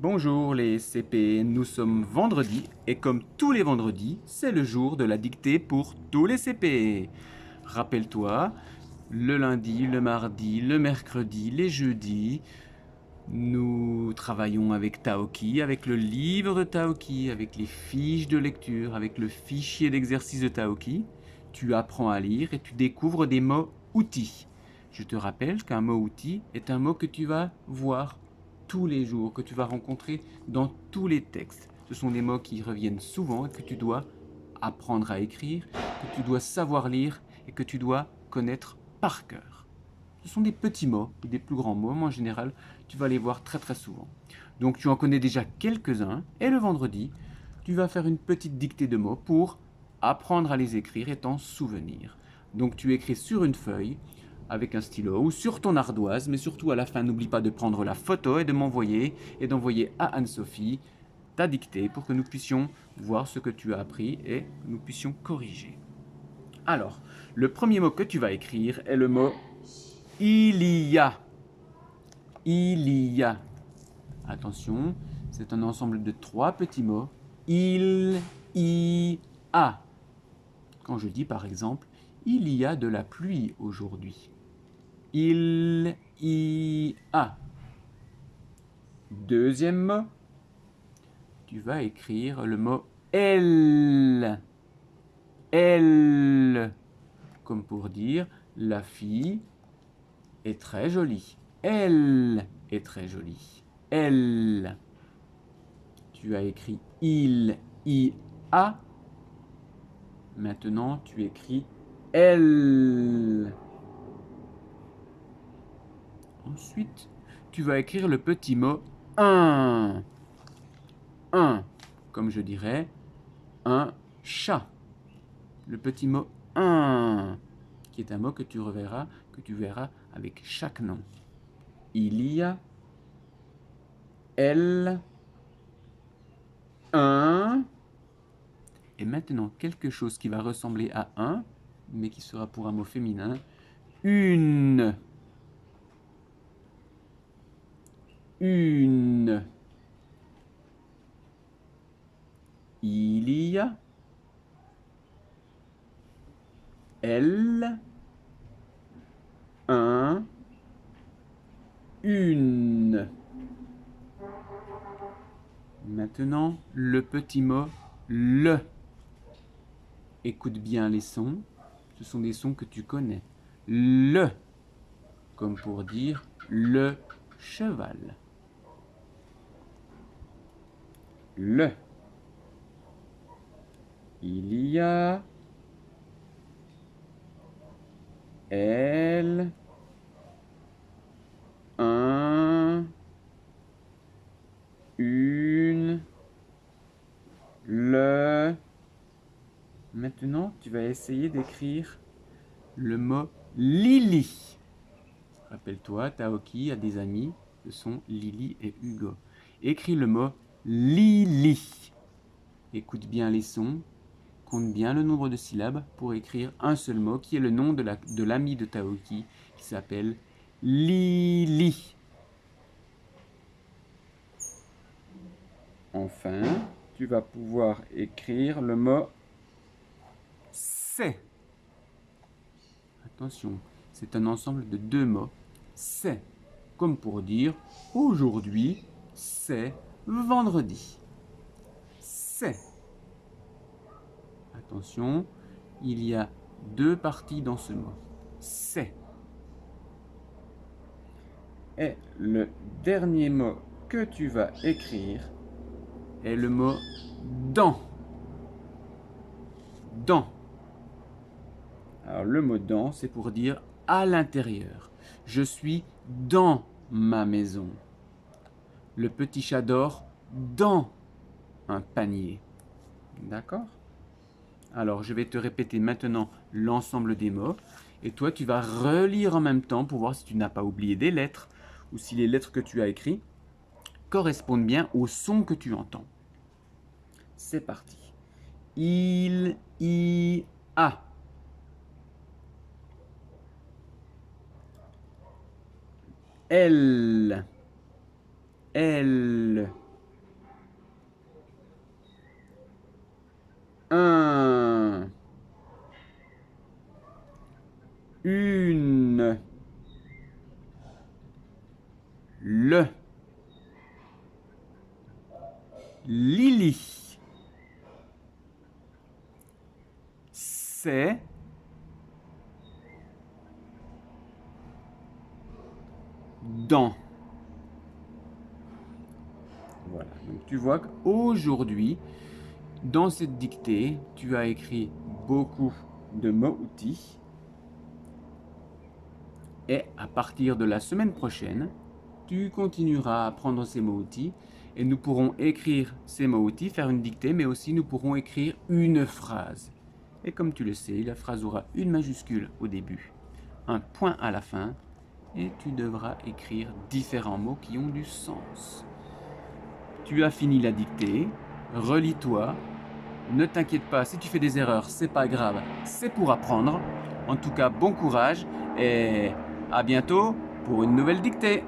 Bonjour les CP, nous sommes vendredi et comme tous les vendredis, c'est le jour de la dictée pour tous les CP. Rappelle-toi, le lundi, le mardi, le mercredi, les jeudis, nous travaillons avec Taoki, avec le livre de Taoki, avec les fiches de lecture, avec le fichier d'exercice de Taoki. Tu apprends à lire et tu découvres des mots outils. Je te rappelle qu'un mot outil est un mot que tu vas voir tous les jours, que tu vas rencontrer dans tous les textes. Ce sont des mots qui reviennent souvent et que tu dois apprendre à écrire, que tu dois savoir lire et que tu dois connaître par cœur. Ce sont des petits mots ou des plus grands mots, mais en général, tu vas les voir très très souvent. Donc tu en connais déjà quelques-uns, et le vendredi, tu vas faire une petite dictée de mots pour apprendre à les écrire et t'en souvenir. Donc tu écris sur une feuille, avec un stylo, ou sur ton ardoise, mais surtout à la fin, n'oublie pas de prendre la photo et de m'envoyer, et d'envoyer à Anne-Sophie ta dictée pour que nous puissions voir ce que tu as appris et que nous puissions corriger. Alors, le premier mot que tu vas écrire est le mot il y a. Il y a. Attention, c'est un ensemble de trois petits mots. Il y a. Quand je dis par exemple, il y a de la pluie aujourd'hui. Il y a. Deuxième mot, tu vas écrire le mot elle. Elle. Comme pour dire, la fille est très jolie. Elle est très jolie. Elle. Tu as écrit il, I, a. Maintenant, tu écris elle. Ensuite, tu vas écrire le petit mot un. Un. Comme je dirais, un chat. Le petit mot un, qui est un mot que tu verras avec chaque nom. Il y a, elle, un, et maintenant quelque chose qui va ressembler à un, mais qui sera pour un mot féminin, une. Une. Il y a, elle, un, une. Maintenant, le petit mot le. Écoute bien les sons. Ce sont des sons que tu connais. Le, comme pour dire le cheval. Le. Il y a, elle, un, une, le. Maintenant, tu vas essayer d'écrire le mot Lily. Rappelle-toi, Taoki a des amis, ce sont Lily et Hugo. Écris le mot Lily. Écoute bien les sons, compte bien le nombre de syllabes pour écrire un seul mot qui est le nom de l'ami de Taoki qui s'appelle Lily. Enfin, tu vas pouvoir écrire le mot c'est. Attention, c'est un ensemble de deux mots. C'est, comme pour dire aujourd'hui, c'est vendredi. C'est. Attention, il y a deux parties dans ce mot. C'est. Et le dernier mot que tu vas écrire est le mot dans. Dans. Alors le mot dans, c'est pour dire à l'intérieur. Je suis dans ma maison. Le petit chat dort dans un panier. D'accord? Alors je vais te répéter maintenant l'ensemble des mots. Et toi, tu vas relire en même temps pour voir si tu n'as pas oublié des lettres ou si les lettres que tu as écrites correspondent bien au son que tu entends. C'est parti. Il, y a. Elle, elle, ne, le, Lily, c'est, dans. Voilà, donc tu vois qu'aujourd'hui, dans cette dictée, tu as écrit beaucoup de mots-outils. Et à partir de la semaine prochaine, tu continueras à prendre ces mots-outils et nous pourrons écrire ces mots-outils, faire une dictée, mais aussi nous pourrons écrire une phrase. Et comme tu le sais, la phrase aura une majuscule au début, un point à la fin, et tu devras écrire différents mots qui ont du sens. Tu as fini la dictée, relis-toi, ne t'inquiète pas, si tu fais des erreurs, c'est pas grave, c'est pour apprendre. En tout cas, bon courage et à bientôt pour une nouvelle dictée.